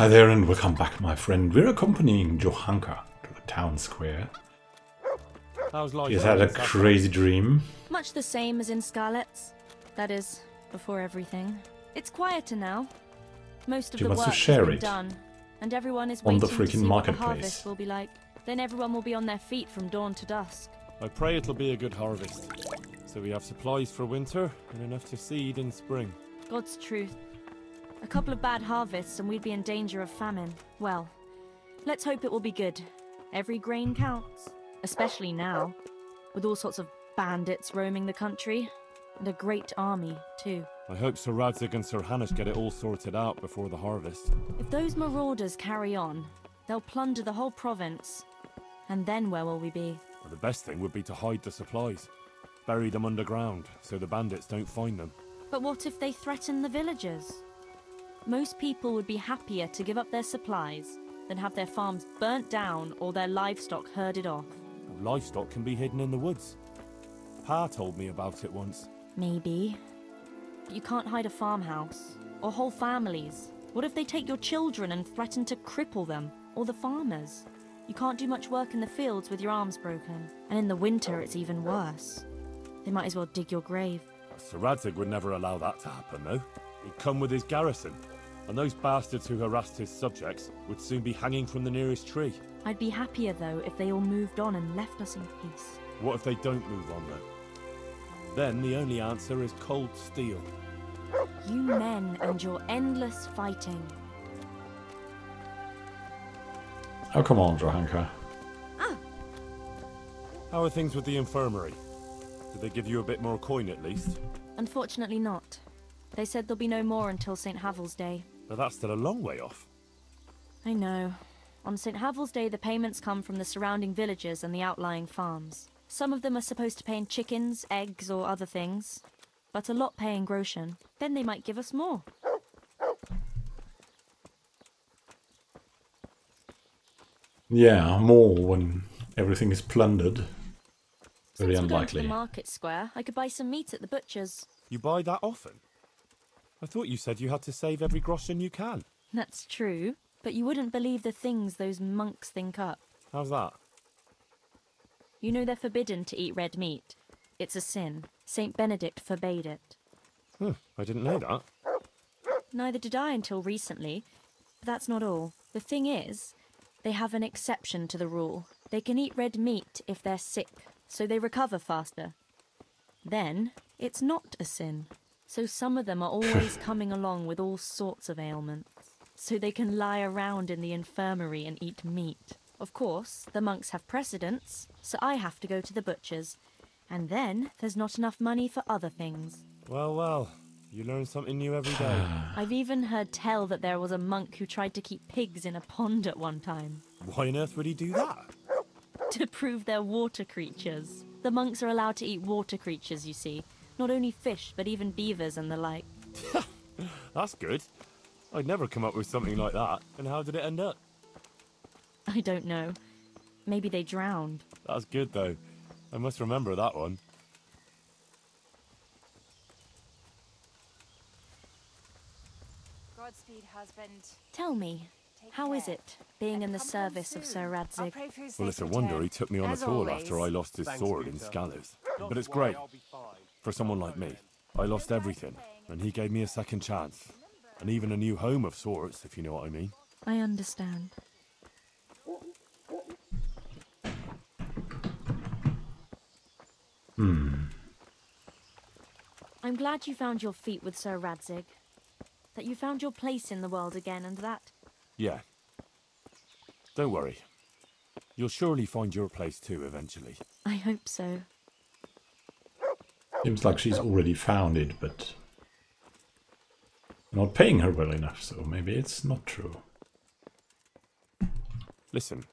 Hi there and welcome back, my friend. We're accompanying Johanka to the town square. How's life? She's had a crazy dream. Much the same as in Scarlet's. That is, before everything. It's quieter now. Most of the work has been done, and everyone is waiting to see what the harvest will be like. Then everyone will be on their feet from dawn to dusk. I pray it'll be a good harvest, so we have supplies for winter and enough to seed in spring. God's truth. A couple of bad harvests and we'd be in danger of famine. Well, let's hope it will be good. Every grain counts, especially now, with all sorts of bandits roaming the country, and a great army, too. I hope Sir Radzig and Sir Hanush get it all sorted out before the harvest. If those marauders carry on, they'll plunder the whole province. And then where will we be? Well, the best thing would be to hide the supplies. Bury them underground, so the bandits don't find them. But what if they threaten the villagers? Most people would be happier to give up their supplies than have their farms burnt down or their livestock herded off. Well, livestock can be hidden in the woods. Pa told me about it once. Maybe. But you can't hide a farmhouse. Or whole families. What if they take your children and threaten to cripple them? Or the farmers? You can't do much work in the fields with your arms broken. And in the winter it's even worse. They might as well dig your grave. Sir Radzig would never allow that to happen, though. He'd come with his garrison, and those bastards who harassed his subjects would soon be hanging from the nearest tree. I'd be happier, though, if they all moved on and left us in peace. What if they don't move on, though? Then the only answer is cold steel. You men and your endless fighting. Oh, come on, Johanka. Ah. How are things with the infirmary? Did they give you a bit more coin, at least? Unfortunately not. They said there'll be no more until St. Havel's Day. But that's still a long way off. I know. On St. Havel's Day, the payments come from the surrounding villages and the outlying farms. Some of them are supposed to pay in chickens, eggs, or other things. But a lot pay in groschen. Then they might give us more. Yeah, more when everything is plundered. Very Since we're going to unlikely. the market square, I could buy some meat at the butcher's. You buy that often? I thought you said you had to save every groschen you can. That's true, but you wouldn't believe the things those monks think up. How's that? You know they're forbidden to eat red meat. It's a sin. Saint Benedict forbade it. I didn't know that. Neither did I until recently. But that's not all. The thing is, they have an exception to the rule. They can eat red meat if they're sick, so they recover faster. Then, it's not a sin. So some of them are always coming along with all sorts of ailments. So they can lie around in the infirmary and eat meat. Of course, the monks have precedence, so I have to go to the butcher's. And then, there's not enough money for other things. Well, well, you learn something new every day. I've even heard tell that there was a monk who tried to keep pigs in a pond at one time. Why on earth would he do that? To prove they're water creatures. The monks are allowed to eat water creatures, you see. Not only fish, but even beavers and the like. That's good. I'd never come up with something like that. And how did it end up? I don't know. Maybe they drowned. That's good, though. I must remember that one. Godspeed, husband. Tell me, how is it, being in the service of Sir Radzig? Well, it's a wonder he took me on at all after I lost his sword in Scallows. But it's great. For someone like me. I lost everything, and he gave me a second chance. And even a new home of sorts, if you know what I mean. I understand. I'm glad you found your feet with Sir Radzig. That you found your place in the world again, and that... Yeah. Don't worry. You'll surely find your place too, eventually. I hope so. Seems like she's already found it, but not paying her well enough, so maybe it's not true. Listen,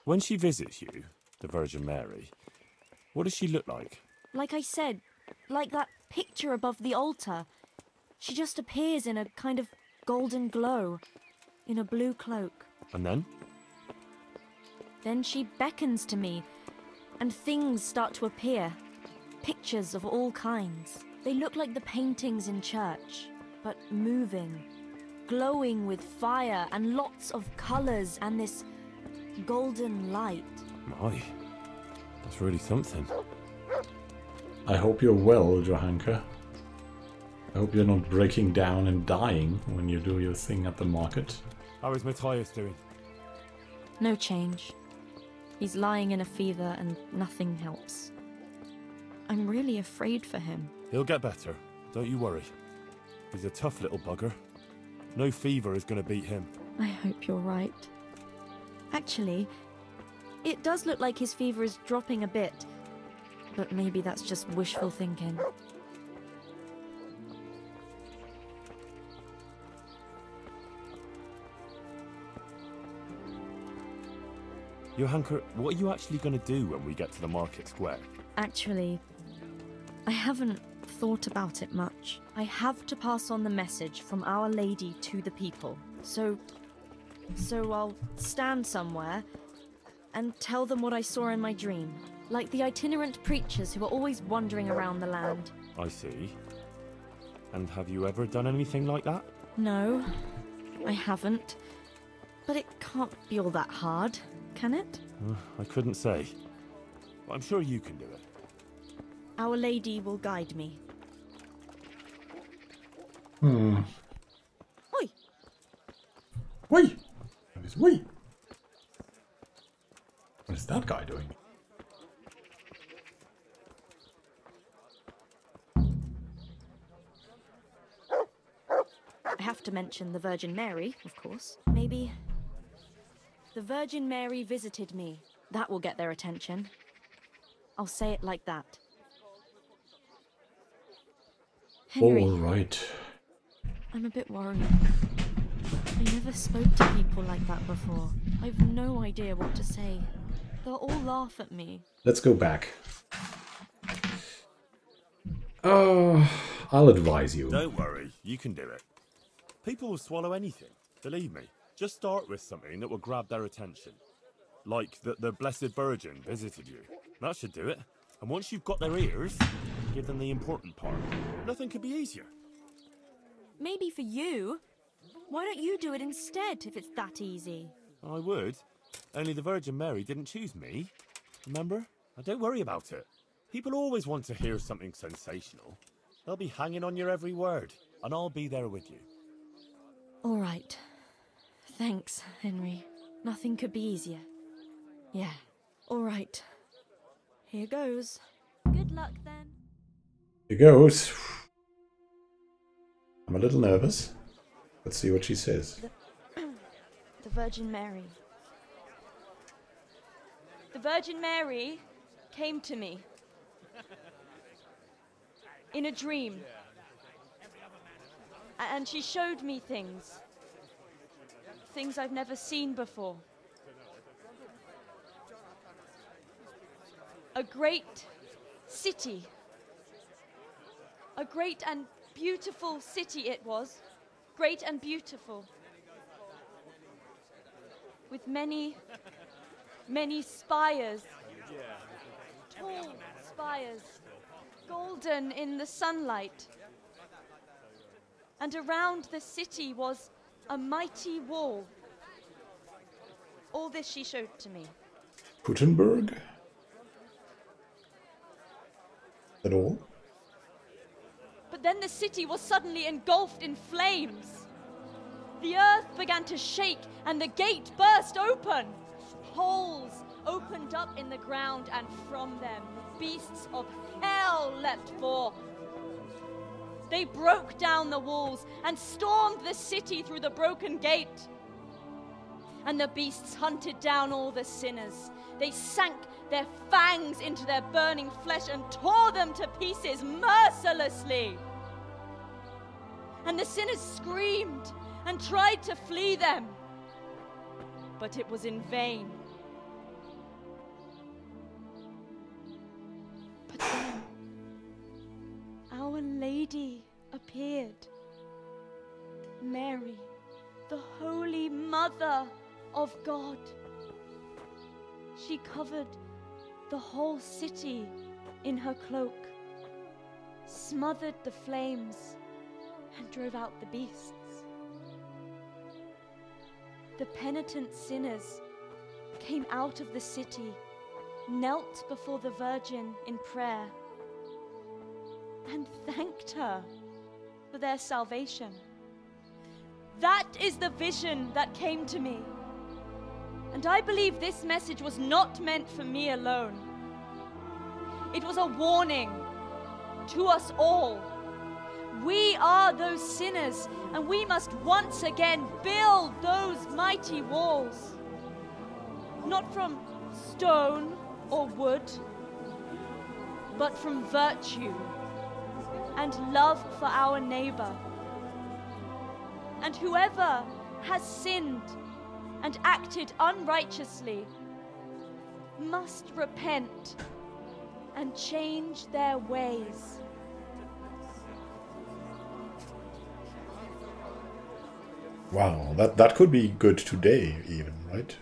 when she visits you, the Virgin Mary, what does she look like? Like I said, like that picture above the altar. She just appears in a kind of golden glow, in a blue cloak. And then? Then she beckons to me, and things start to appear. Pictures of all kinds. They look like the paintings in church, but moving, glowing with fire and lots of colours and this golden light. My, that's really something. I hope you're well, Johanka. I hope you're not breaking down and dying when you do your thing at the market. How is Matthias doing? No change. He's lying in a fever and nothing helps. I'm really afraid for him. He'll get better, don't you worry. He's a tough little bugger. No fever is going to beat him. I hope you're right. Actually, it does look like his fever is dropping a bit, but maybe that's just wishful thinking. Johanka, what are you actually going to do when we get to the market square? Actually, I haven't thought about it much. I have to pass on the message from Our Lady to the people. So I'll stand somewhere and tell them what I saw in my dream. Like the itinerant preachers who are always wandering around the land. I see. And have you ever done anything like that? No, I haven't. But it can't be all that hard, can it? I couldn't say. But I'm sure you can do it. Our Lady will guide me. Hmm. Oi! Wait! Wait! What is that guy doing? I have to mention the Virgin Mary, of course. Maybe the Virgin Mary visited me. That will get their attention. I'll say it like that. Henry, All right. I'm a bit worried. I never spoke to people like that before. I've no idea what to say. They'll all laugh at me. Let's go back. I'll advise you. Don't worry, you can do it. People will swallow anything, believe me. Just start with something that will grab their attention. Like that the Blessed Virgin visited you. That should do it. And once you've got their ears, give them the important part. Nothing could be easier. Maybe for you. Why don't you do it instead, if it's that easy? I would. Only the Virgin Mary didn't choose me. Remember? Now don't worry about it. People always want to hear something sensational. They'll be hanging on your every word, and I'll be there with you. All right. Thanks, Henry. Nothing could be easier. Yeah. All right. Here goes. Good luck, then. Here goes. I'm a little nervous. Let's see what she says. The Virgin Mary. The Virgin Mary came to me in a dream. And she showed me things. Things I've never seen before. A great city. A great and beautiful city it was. Great and beautiful. With many, many spires. Tall spires. Golden in the sunlight. And around the city was a mighty wall. All this she showed to me. Gutenberg? At all? But then the city was suddenly engulfed in flames. The earth began to shake and the gate burst open. Holes opened up in the ground and from them beasts of hell leapt forth. They broke down the walls and stormed the city through the broken gate. And the beasts hunted down all the sinners. They sank their fangs into their burning flesh and tore them to pieces mercilessly. And the sinners screamed and tried to flee them. But it was in vain. But then Our Lady appeared. Mary, the Holy Mother of God. She covered the whole city in her cloak, smothered the flames, and drove out the beasts. the penitent sinners came out of the city, knelt before the Virgin in prayer, and thanked her for their salvation. That is the vision that came to me. And I believe this message was not meant for me alone. It was a warning to us all. We are those sinners, and we must once again build those mighty walls. Not from stone or wood, but from virtue and love for our neighbor. And whoever has sinned and acted unrighteously must repent and change their ways. Wow, that could be good today even, right?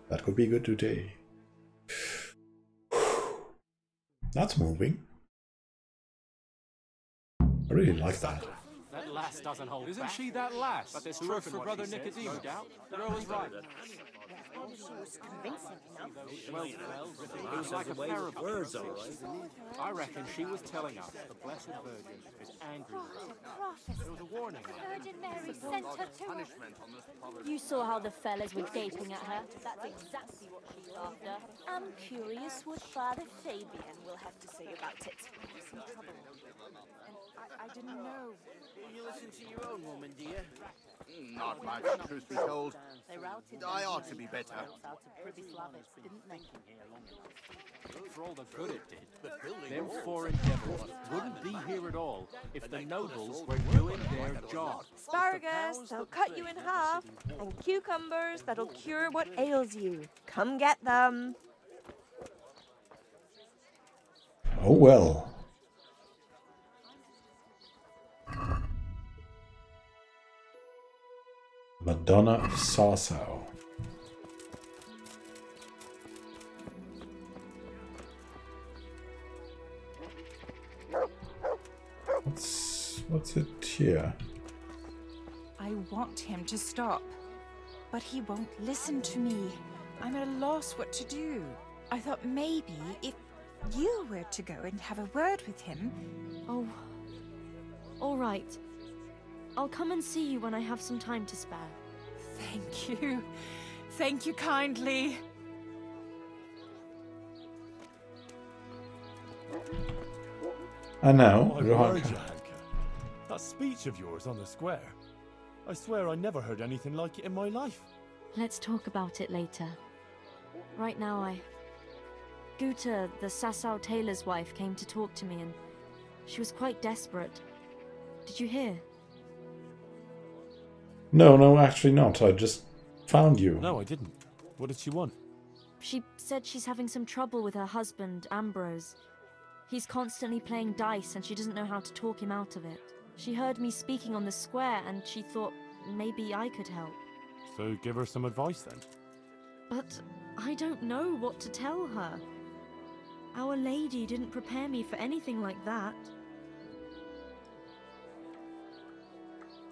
That could be good today. That's moving. I really like that. That lass doesn't hold Isn't back. she that lass? But there's who truth worked in for what Brother she says, Nicodemus? no doubt. The girl was right. Well, it was like a parable. Words, all right. I reckon she was telling us the Blessed Virgin is angry with us. There was a warning. Virgin Mary sent her to us. You saw how the fellas were gaping at her. That's exactly what she's after. I'm curious what Father Fabian will have to say about it. Some trouble. And I didn't know. You listen to your own woman, dear. Not much, truth be told. They routed I ought to be better. out of Privy Slavic, didn't they? For all the good it did, them foreign devils wouldn't be here at all if the nobles were doing their job. Asparagus, they'll cut you in half. And cucumbers, that'll cure what ails you. Come get them. Oh well. Madonna of Sasau. What's it here? I want him to stop, but he won't listen to me. I'm at a loss what to do. I thought maybe if you were to go and have a word with him. Oh, all right. I'll come and see you when I have some time to spare. Thank you. Thank you kindly. I know, My word, Johanka. Johanka. That speech of yours on the square. I swear I never heard anything like it in my life. Let's talk about it later. Right now, Guta, the Sasau tailor's wife, came to talk to me, and she was quite desperate. Did you hear? No, actually not. I just found you. No, I didn't. What did she want? She said she's having some trouble with her husband, Ambrose. He's constantly playing dice, and she doesn't know how to talk him out of it. She heard me speaking on the square, and she thought maybe I could help. So give her some advice then. But I don't know what to tell her. Our Lady didn't prepare me for anything like that.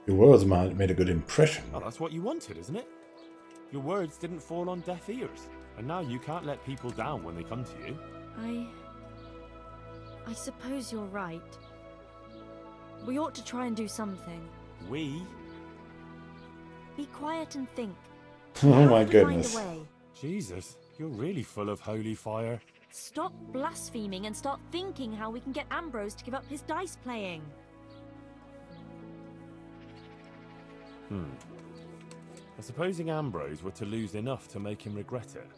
Your words made a good impression. Oh, that's what you wanted, isn't it? Your words didn't fall on deaf ears, and now you can't let people down when they come to you. I suppose you're right. We ought to try and do something. We? Be quiet and think. Oh my Have to find goodness. a way. Jesus, you're really full of holy fire. Stop blaspheming and start thinking how we can get Ambrose to give up his dice playing. Supposing Ambrose were to lose enough to make him regret it.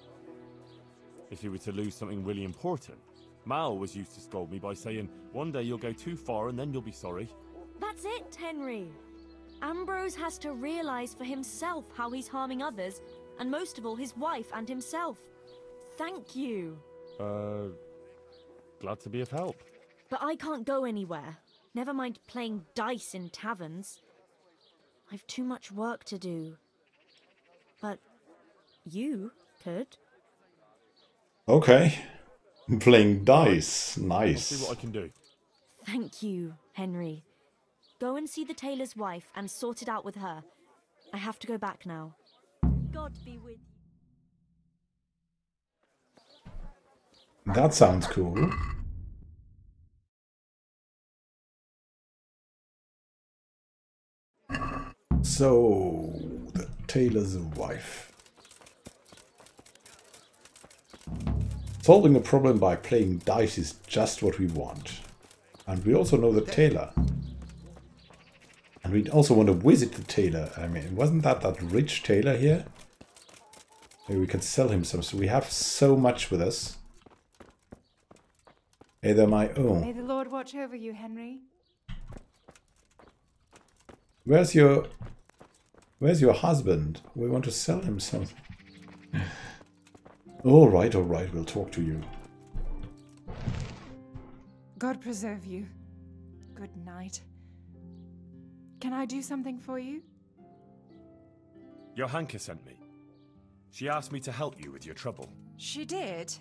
If he were to lose something really important. Mal was used to scold me by saying, one day you'll go too far and then you'll be sorry. That's it, Henry. Ambrose has to realize for himself how he's harming others, and most of all his wife and himself. Thank you. Glad to be of help. But I can't go anywhere. Never mind playing dice in taverns. I've too much work to do. But you could. Okay. Playing dice. I'll Nice. see what I can do. Thank you, Henry. Go and see the tailor's wife and sort it out with her. I have to go back now. God be with you. That sounds cool. So, the tailor's wife. Solving a problem by playing dice is just what we want. And we also know the tailor. And we also want to visit the tailor. I mean, wasn't that rich tailor here? Maybe we can sell him some. So we have so much with us. Hey, they're my own. May the Lord watch over you, Henry. Where's your husband? We want to sell him something. All right, we'll talk to you. God preserve you. Good night. Can I do something for you? Johanka sent me. She asked me to help you with your trouble. She did?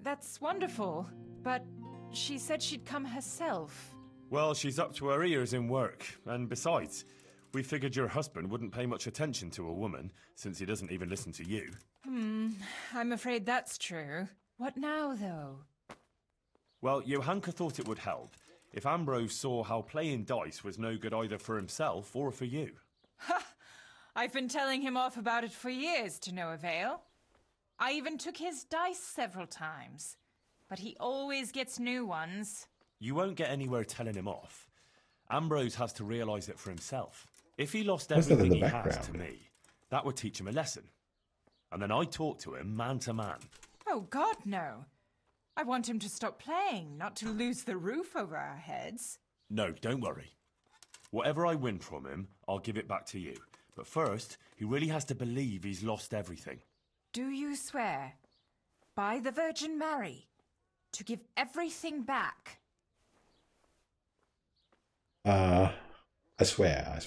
That's wonderful. But she said she'd come herself. Well, she's up to her ears in work. And besides, we figured your husband wouldn't pay much attention to a woman, since he doesn't even listen to you. I'm afraid that's true. What now, though? Well, Johanka thought it would help if Ambrose saw how playing dice was no good either for himself or for you. Ha! I've been telling him off about it for years to no avail. I even took his dice several times. But he always gets new ones. You won't get anywhere telling him off. Ambrose has to realise it for himself. If he lost everything he has to me, that would teach him a lesson. And then I'd talk to him man to man. Oh, God, no. I want him to stop playing, not to lose the roof over our heads. No, don't worry. Whatever I win from him, I'll give it back to you. But first, he really has to believe he's lost everything. Do you swear, by the Virgin Mary, to give everything back? I swear.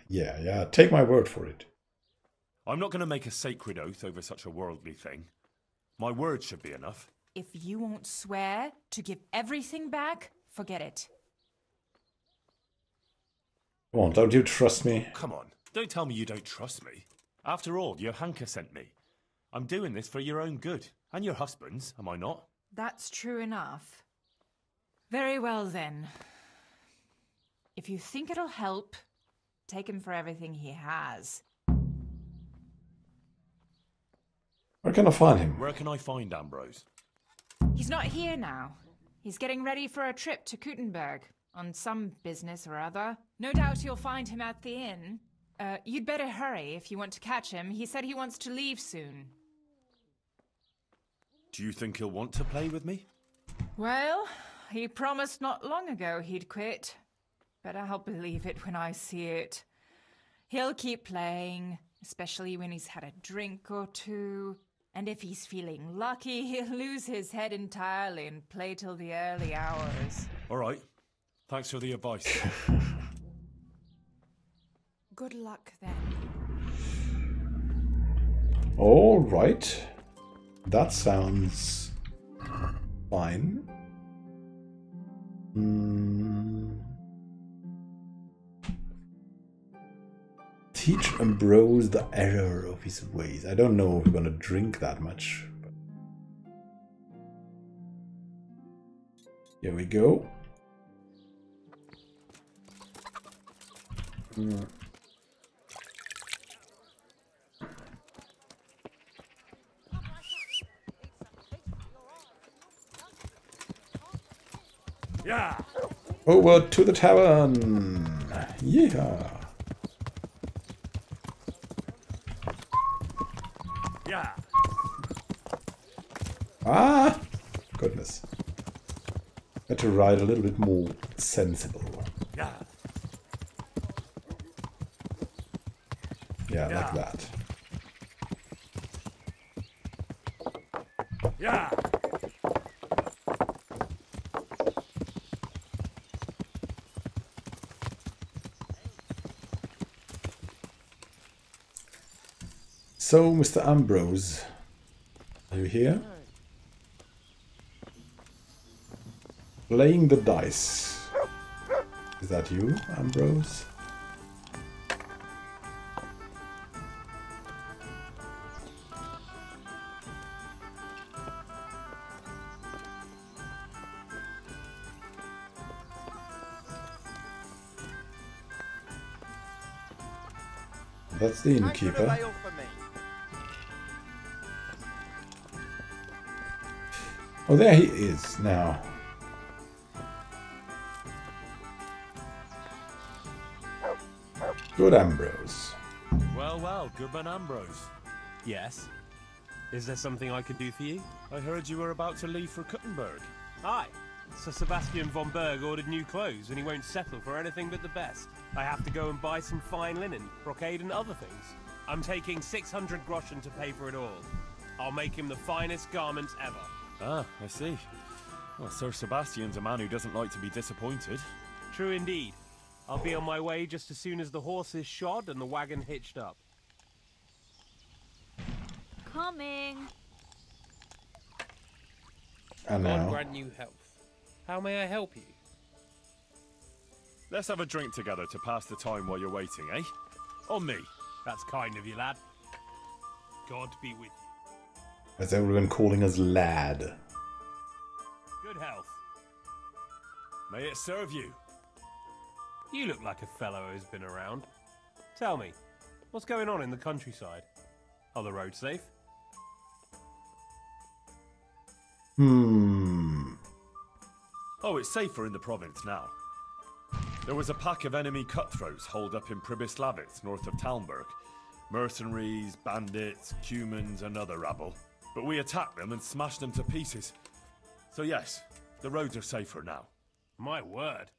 Yeah, take my word for it. I'm not going to make a sacred oath over such a worldly thing. My word should be enough. If you won't swear to give everything back, forget it. Come on, don't you trust me? Come on, don't tell me you don't trust me. After all, Johanka sent me. I'm doing this for your own good. And your husband's, am I not? That's true enough. Very well, then. If you think it'll help, take him for everything he has. Where can I find him? Where can I find Ambrose? He's not here now. He's getting ready for a trip to Kuttenberg on some business or other. No doubt you'll find him at the inn. You'd better hurry if you want to catch him. He said he wants to leave soon. Do you think he'll want to play with me? Well, he promised not long ago he'd quit. But I'll believe it when I see it. He'll keep playing, especially when he's had a drink or two. And if he's feeling lucky, he'll lose his head entirely and play till the early hours. All right. Thanks for the advice. Good luck, then. All right. That sounds fine. Teach Ambrose the error of his ways. I don't know if we're gonna drink that much. But... Here we go. Yeah. Over to the tavern. Yeah. Yeah. Ah, goodness. Got to ride a little bit more sensible. Yeah. Yeah, like that. Yeah. So, Mr. Ambrose, are you here? Playing the dice. Is that you, Ambrose? That's the innkeeper. Oh, there he is now. Good Ambrose. Well, well, Goodman Ambrose. Yes? Is there something I could do for you? I heard you were about to leave for Kuttenberg. Aye. Sir Sebastian von Berg ordered new clothes and he won't settle for anything but the best. I have to go and buy some fine linen, brocade and other things. I'm taking 600 groschen to pay for it all. I'll make him the finest garments ever. Ah, I see. Well, Sir Sebastian's a man who doesn't like to be disappointed. True indeed. I'll be on my way just as soon as the horse is shod and the wagon hitched up. Coming. And God now. grant you health. How may I help you? Let's have a drink together to pass the time while you're waiting, eh? On me. That's kind of you, lad. God be with you. As everyone calling us lad. Good health. May it serve you. You look like a fellow who's been around. Tell me, what's going on in the countryside? Are the roads safe? Oh, it's safer in the province now. There was a pack of enemy cutthroats holed up in Pribyslavitz, north of Talmberg. Mercenaries, bandits, cumans, and other rabble. But we attacked them and smashed them to pieces. So yes, the roads are safer now. My word.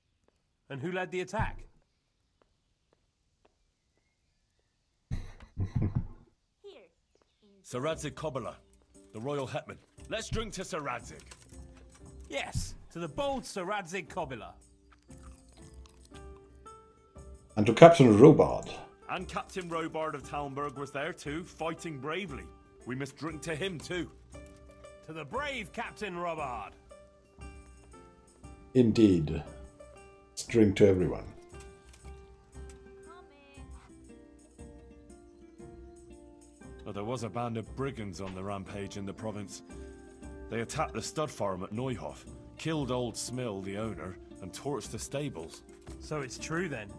And who led the attack? Sir Radzig Kobyla, the royal hetman. Let's drink to Sir Radzig. Yes, to the bold Sir Radzig Kobyla. And to Captain Robard. And Captain Robard of Talmberg was there too, fighting bravely. We must drink to him too. To the brave Captain Robard. Indeed. Let's drink to everyone. Well, there was a band of brigands on the rampage in the province. They attacked the stud farm at Neuhof, killed old Smill, the owner, and torched the stables. So it's true then.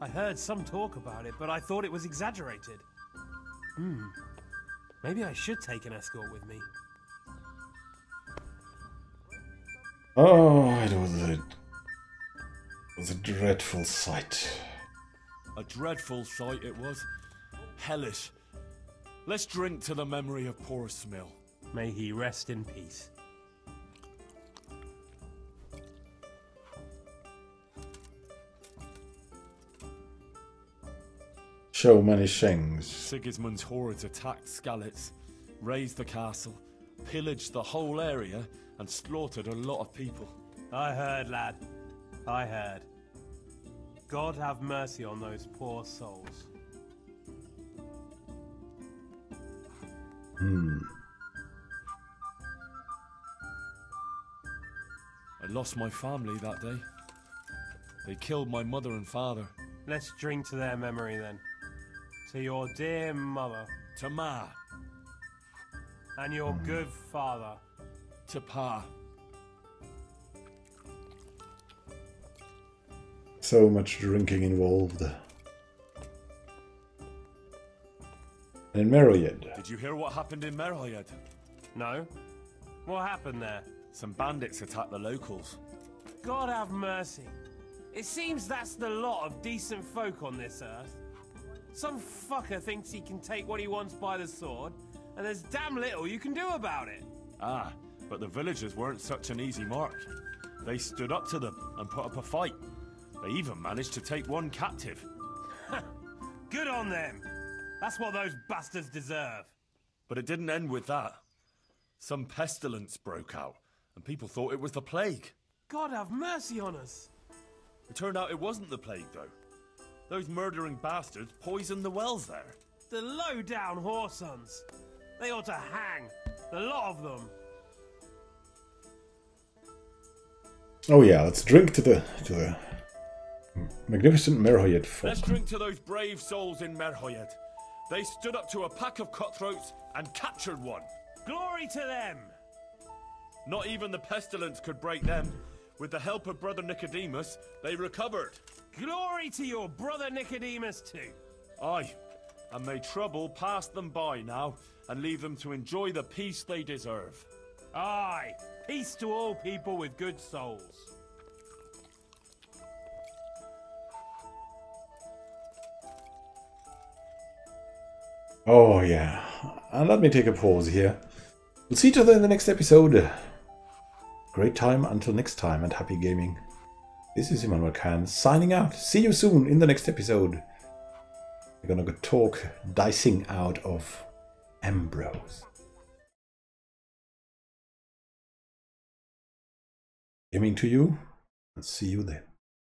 I heard some talk about it, but I thought it was exaggerated. Maybe I should take an escort with me. Oh, it was a dreadful sight. A dreadful sight it was. Hellish. Let's drink to the memory of poor Smill. May he rest in peace. So many things. Sigismund's hordes attacked Skalitz, razed the castle, pillaged the whole area, and slaughtered a lot of people. I heard, lad. I heard. God have mercy on those poor souls. I lost my family that day. They killed my mother and father. Let's drink to their memory then. To your dear mother. To Ma. And your good father. To Pa. So much drinking involved. And Meroyed. Did you hear what happened in Meroyed? No? What happened there? Some bandits attacked the locals. God have mercy. It seems that's the lot of decent folk on this earth. Some fucker thinks he can take what he wants by the sword, and there's damn little you can do about it. Ah, but the villagers weren't such an easy mark. They stood up to them and put up a fight. They even managed to take one captive. Good on them. That's what those bastards deserve. But it didn't end with that. Some pestilence broke out, and people thought it was the plague. God have mercy on us. It turned out it wasn't the plague, though. Those murdering bastards poisoned the wells there. The low-down whoresons. They ought to hang. The lot of them. Oh yeah, let's drink to the magnificent Meroyed folk. Let's drink to those brave souls in Meroyed. They stood up to a pack of cutthroats and captured one. Glory to them! Not even the pestilence could break them. With the help of Brother Nicodemus, they recovered. Glory to your brother Nicodemus too. Aye, and may trouble pass them by now, and leave them to enjoy the peace they deserve. Aye, peace to all people with good souls. Oh yeah, and let me take a pause here. We'll see each other in the next episode. Great time until next time, and happy gaming. This is Immanuel signing out. See you soon in the next episode. We're gonna go talk dicing out of Ambrose. Gaming to you, and see you then.